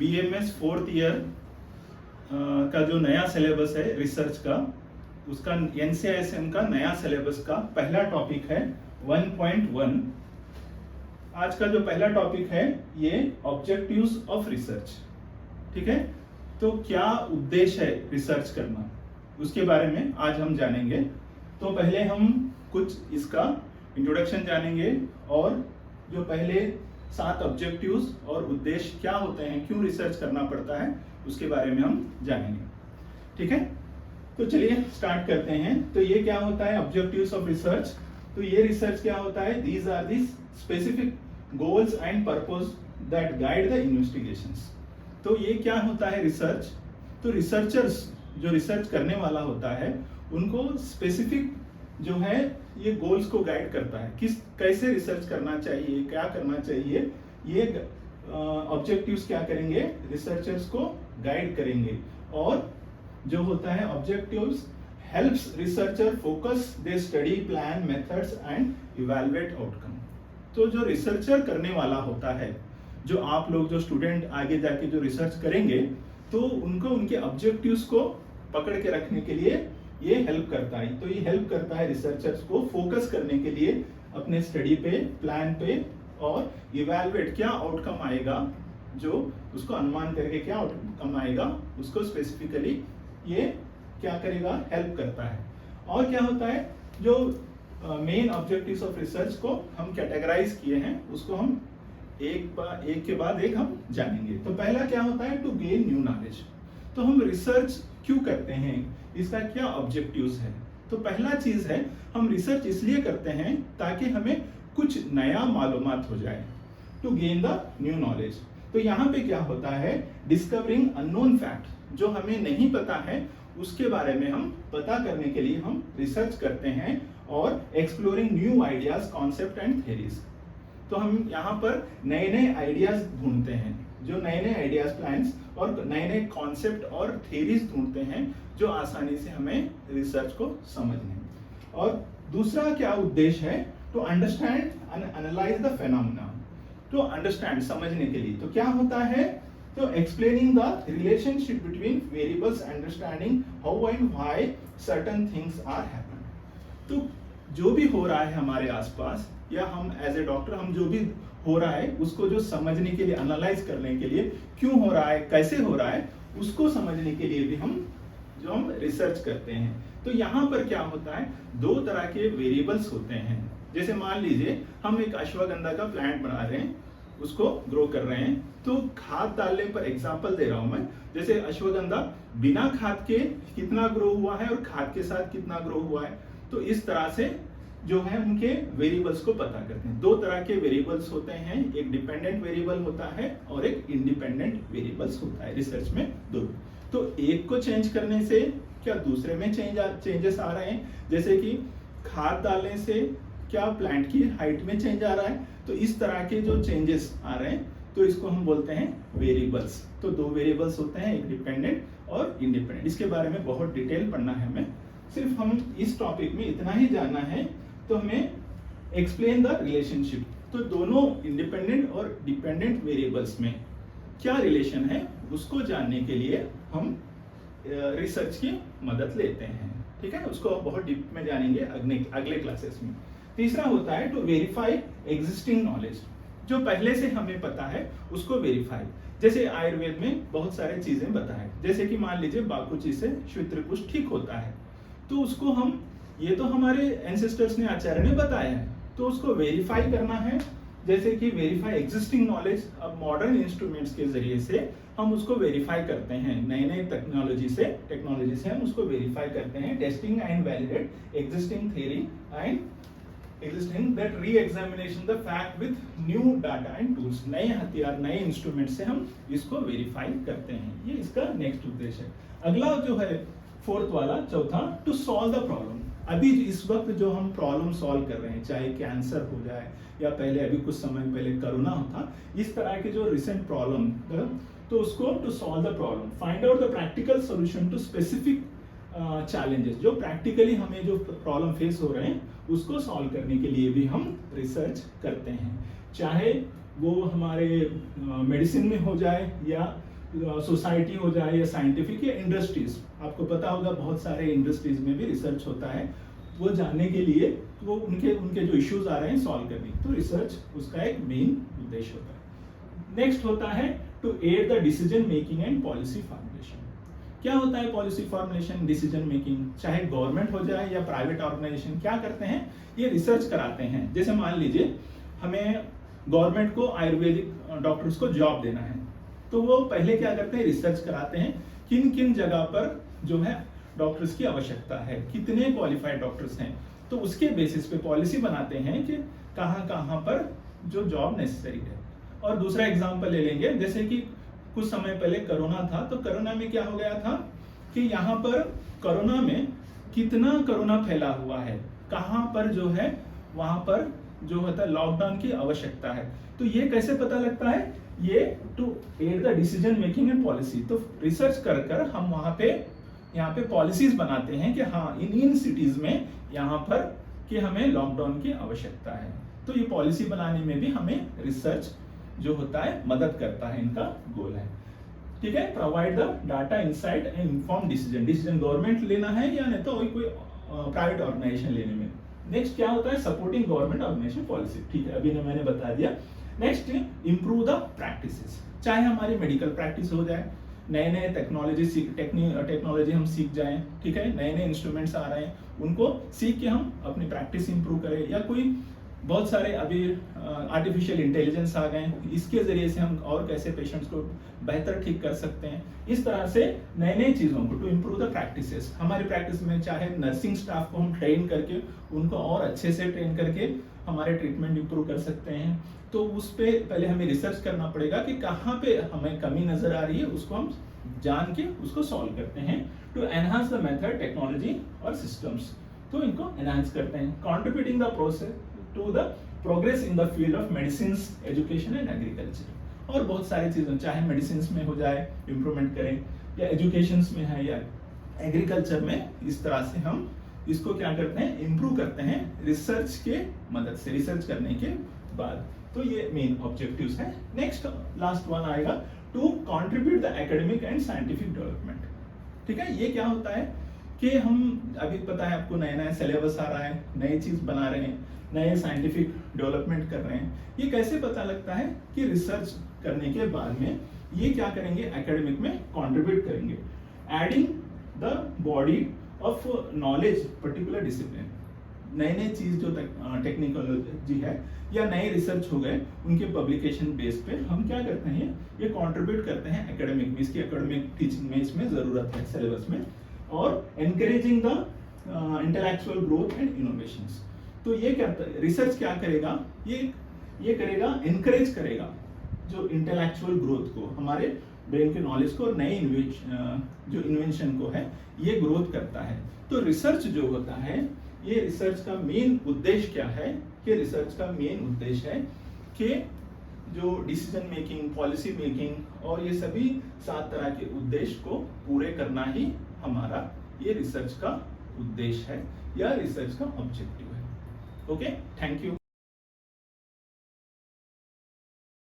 BMS 4th year का जो नया सिलेबस है रिसर्च का, उसका NCISM का नया सिलेबस का पहला टॉपिक है 1.1। आज का जो पहला टॉपिक है ये ऑब्जेक्टिव्स ऑफ रिसर्च। ठीक है, तो क्या उद्देश्य है रिसर्च करना, उसके बारे में आज हम जानेंगे। तो पहले हम कुछ इसका इंट्रोडक्शन जानेंगे और जो पहले 7 ऑब्जेक्टिव्स और उद्देश्य क्या होते हैं, क्यों रिसर्च करना पड़ता है, उसके बारे में हम जानेंगे। ठीक है, तो चलिए स्टार्ट करते हैं। तो ये क्या होता है ऑब्जेक्टिव्स ऑफ रिसर्च। तो ये रिसर्च क्या होता है, these are the specific goals and purpose that guide the investigations. तो ये क्या होता है रिसर्च, तो रिसर्चर्स जो रिसर्च करने वाला होता है उनको स्पेसिफिक जो है ये गोल्स को गाइड करता है, किस कैसे रिसर्च करना चाहिए, क्या करना चाहिए। ये ऑब्जेक्टिव्स क्या करेंगे, रिसर्चर्स को गाइड करेंगे। और जो होता है objectives helps researcher focus they study plan methods and evaluate outcome. तो जो रिसर्चर करने वाला होता है, जो आप लोग जो स्टूडेंट आगे जाके जो रिसर्च करेंगे, तो उनको उनके ऑब्जेक्टिव्स को पकड़ के रखने के लिए ये हेल्प करता है। तो ये हेल्प करता है रिसर्चर्स को फोकस करने के लिए अपने स्टडी पे, प्लान पे, और इवैल्यूएट क्या आउटकम आएगा, जो उसको अनुमान करके क्या आउटकम आएगा उसको स्पेसिफिकली ये क्या करेगा, हेल्प करता है। और क्या होता है, जो मेन ऑब्जेक्टिव्स ऑफ रिसर्च को हम कैटेगराइज किए हैं, उसको हम एक के बाद एक हम जानेंगे। तो पहला क्या होता है, टू गेन न्यू नॉलेज। तो हम रिसर्च क्यों करते हैं, इसका क्या ऑब्जेक्टिव्स है। तो पहला चीज है, हम रिसर्च इसलिए करते हैं ताकि हमें कुछ नया मालूमात हो जाए, to gain the new knowledge. तो यहाँ पे क्या होता है, डिस्कवरिंग अननोन फैक्ट, जो हमें नहीं पता है उसके बारे में हम पता करने के लिए हम रिसर्च करते हैं। और exploring new ideas, concept and theories. तो हम यहाँ पर नए नए आइडियाज ढूंढते हैं, जो नए नए आइडियाज, प्लान्स और नए नए कॉन्सेप्ट और थ्योरीज ढूंढते हैं, जो आसानी से हमें रिसर्च को समझने। और दूसरा क्या उद्देश्य है, to understand and analyse the phenomena. To understand, समझने के लिए। तो क्या होता है, तो explaining the relationship between variables, understanding how and why certain things are happen. तो जो भी हो रहा है हमारे आसपास, या हम एज ए डॉक्टर हम जो भी हो रहा है उसको जो समझने के लिए, एनालाइज करने के लिए, क्यों हो रहा है, कैसे हो रहा है, उसको समझने के लिए भी हम रिसर्च करते हैं। तो यहाँ पर क्या होता है, 2 तरह के वेरिएबल्स होते हैं। जैसे मान लीजिए हम एक अश्वगंधा का प्लांट बना रहे हैं, उसको ग्रो कर रहे हैं। तो खाद डालने पर, एग्जांपल दे रहा हूं मैं, जैसे अश्वगंधा बिना खाद के कितना ग्रो हुआ है और खाद के साथ कितना ग्रो हुआ है। तो इस तरह से जो है उनके वेरिएबल्स को पता करते हैं। 2 तरह के वेरिएबल्स होते हैं, एक डिपेंडेंट वेरिएबल होता है और एक इंडिपेंडेंट वेरिएबल्स होता है रिसर्च में, 2। तो एक को चेंज करने से क्या दूसरे में चेंजेस आ रहे हैं, जैसे कि खाद डालने से क्या प्लांट की हाइट में चेंज आ रहा है। तो इस तरह के जो चेंजेस आ रहे हैं, तो इसको हम बोलते हैं वेरिएबल्स। तो 2 वेरिएबल्स होते हैं, एक डिपेंडेंट और इंडिपेंडेंट। इसके बारे में बहुत डिटेल पढ़ना है हमें, सिर्फ हम इस टॉपिक में इतना ही जानना है। तो हमें एक्सप्लेन द रिलेशनशिप। तो दोनों इंडिपेंडेंट और डिपेंडेंट वेरिएबल्स में क्या रिलेशन है, उसको जानने के लिए हम रिसर्च की मदद लेते हैं। ठीक है, उसको बहुत डीप में जानेंगे अगले क्लासेस में। तीसरा होता है टू वेरीफाई एग्जिस्टिंग नॉलेज। जो पहले से हमें पता है उसको वेरीफाई। जैसे आयुर्वेद में बहुत सारी चीजें बताएं, जैसे कि मान लीजिए बाकुची से श्वेत्रकुष्ठ ठीक होता है, तो उसको हम, ये तो हमारे एंसेस्टर्स ने, आचार्य ने बताया है, तो उसको वेरीफाई करना है। जैसे कि वेरीफाई एग्जिस्टिंग नॉलेज, अब मॉडर्न इंस्ट्रूमेंट्स के जरिए से हम उसको वेरीफाई करते हैं, नई नई टेक्नोलॉजी से हम उसको वेरीफाई करते हैं। Testing and validate existing theory and existing that re-examination the fact with new data and tools। नए हथियार, नए इंस्ट्रूमेंट से हम इसको वेरीफाई करते हैं। ये इसका नेक्स्ट उद्देश्य है। अगला जो है 4th वाला, चौथा, टू सॉल्व द प्रॉब्लम। अभी इस वक्त जो हम प्रॉब्लम सॉल्व कर रहे हैं, चाहे कैंसर हो जाए या पहले अभी कुछ समय पहले कोरोना होता, इस तरह के जो रिसेंट प्रॉब्लम, तो उसको to solve the problem, find out the practical solution to specific challenges. जो प्रैक्टिकली हमें जो प्रॉब्लम फेस हो रहे हैं उसको सॉल्व करने के लिए भी हम रिसर्च करते हैं, चाहे वो हमारे मेडिसिन में हो जाए या सोसाइटी हो जाए या साइंटिफिक या इंडस्ट्रीज, आपको पता होगा बहुत सारे इंडस्ट्रीज में भी रिसर्च होता है, वो जानने के लिए वो उनके उनके जो इश्यूज आ रहे हैं सॉल्व करने, तो रिसर्च उसका एक मेन उद्देश्य होता है। नेक्स्ट होता है to aid the decision making and policy formulation. क्या होता है पॉलिसी फॉर्मुलेशन, डिसीजन मेकिंग, चाहे गवर्नमेंट हो जाए या प्राइवेट ऑर्गेनाइजेशन, क्या करते हैं, ये रिसर्च कराते हैं। जैसे मान लीजिए हमें गवर्नमेंट को आयुर्वेदिक डॉक्टर्स को जॉब देना है, तो वो पहले क्या करते हैं, रिसर्च कराते हैं किन किन जगह पर जो है डॉक्टर्स की आवश्यकता है, कितने क्वालिफाइड डॉक्टर्स हैं, तो उसके बेसिस पे पॉलिसी बनाते हैं कि कहाँ कहाँ पर जो जॉब नेसेसरी है। और दूसरा एग्जांपल ले लेंगे, जैसे कि कुछ समय पहले कोरोना था, तो कोरोना में क्या हो गया था कि यहाँ पर कोरोना में कितना कोरोना फैला हुआ है, कहाँ पर जो है वहां पर जो होता है लॉकडाउन की आवश्यकता है। तो ये कैसे पता लगता है, ये to aid the decision making and policy. तो रिसर्च कर कर हम वहां पे यहाँ पे पॉलिसीज बनाते हैं कि हाँ इन सिटीज में यहाँ पर कि हमें लॉकडाउन की आवश्यकता है। तो ये पॉलिसी बनाने में भी हमें रिसर्च जो होता है मदद करता है, इनका गोल है। ठीक है, provide the data insight and inform decision. Decision government लेना है या नहीं तो कोई प्राइवेट ऑर्गेनाइजेशन लेने में। नेक्स्ट क्या होता है, सपोर्टिंग गवर्नमेंट ऑर्गेनाइजेशन पॉलिसी। ठीक है, अभी मैंने बता दिया। नेक्स्ट इंप्रूव द प्रैक्टिसेस, चाहे हमारी मेडिकल प्रैक्टिस हो जाए, नए नए टेक्नोलॉजी हम सीख जाएं, ठीक है, नए नए इंस्ट्रूमेंट्स आ रहे हैं, उनको सीख के हम अपनी प्रैक्टिस इंप्रूव करें, या कोई बहुत सारे अभी आर्टिफिशियल इंटेलिजेंस आ गए, इसके जरिए से हम और कैसे पेशेंट्स को बेहतर ठीक कर सकते हैं। इस तरह से नए नए चीजों को टू इम्प्रूव द प्रैक्टिसेस, हमारी प्रैक्टिस में चाहे नर्सिंग स्टाफ को हम ट्रेन करके उनको और अच्छे से ट्रेन करके हमारे ट्रीटमेंट इंप्रूव कर सकते हैं। तो उस पे पहले हमें रिसर्च करना पड़ेगा कि कहाँ पे हमें कमी नजर आ रही है, उसको हम जान के उसको सॉल्व करते हैं। To enhance the method, technology और सिस्टम्स, तो इनको एनहांस करते हैं। Contributing the process to the progress in the field of medicine, education and agriculture. और बहुत सारी चीजें, चाहे मेडिसिन में हो जाए इम्प्रूवमेंट करें, या एजुकेशन में है या एग्रीकल्चर में, इस तरह से हम इसको क्या करते हैं, इंप्रूव करते हैं रिसर्च के मदद से, रिसर्च करने के बाद। तो ये मेन ऑब्जेक्टिव्स हैं। नेक्स्ट लास्ट वन आएगा, to contribute the academic and scientific development. ठीक है, ये क्या होता है कि हम अभी पता है आपको नया नया सिलेबस आ रहा है, नई चीज बना रहे हैं, नए साइंटिफिक डेवलपमेंट कर रहे हैं। ये कैसे पता लगता है कि रिसर्च करने के बाद में ये क्या करेंगे, एकेडमिक में कंट्रीब्यूट करेंगे, adding the body of knowledge particular discipline. नए नए चीज जो टेक्निकोलॉजी है या नए रिसर्च हो गए, उनके पब्लिकेशन बेस पे हम क्या करते हैं, ये कंट्रीब्यूट करते हैं एकेडमिक में, इसकी एकेडमिक टीचिंग में इसमें जरूरत है सिलेबस में। और encouraging the intellectual growth and innovations. तो ये क्या रिसर्च क्या करेगा, ये करेगा, एनकरेज करेगा जो इंटेलेक्चुअल ग्रोथ को, हमारे ब्रेन के नॉलेज को, और नए जो इन्वेंशन को है, ये ग्रोथ करता है। तो रिसर्च जो होता है, ये रिसर्च का मेन उद्देश्य क्या है, कि रिसर्च का मेन उद्देश्य है कि जो डिसीजन मेकिंग, पॉलिसी मेकिंग और ये सभी 7 तरह के उद्देश्य को पूरे करना ही हमारा ये रिसर्च का उद्देश्य है या रिसर्च का ऑब्जेक्टिव है। Okay, thank you.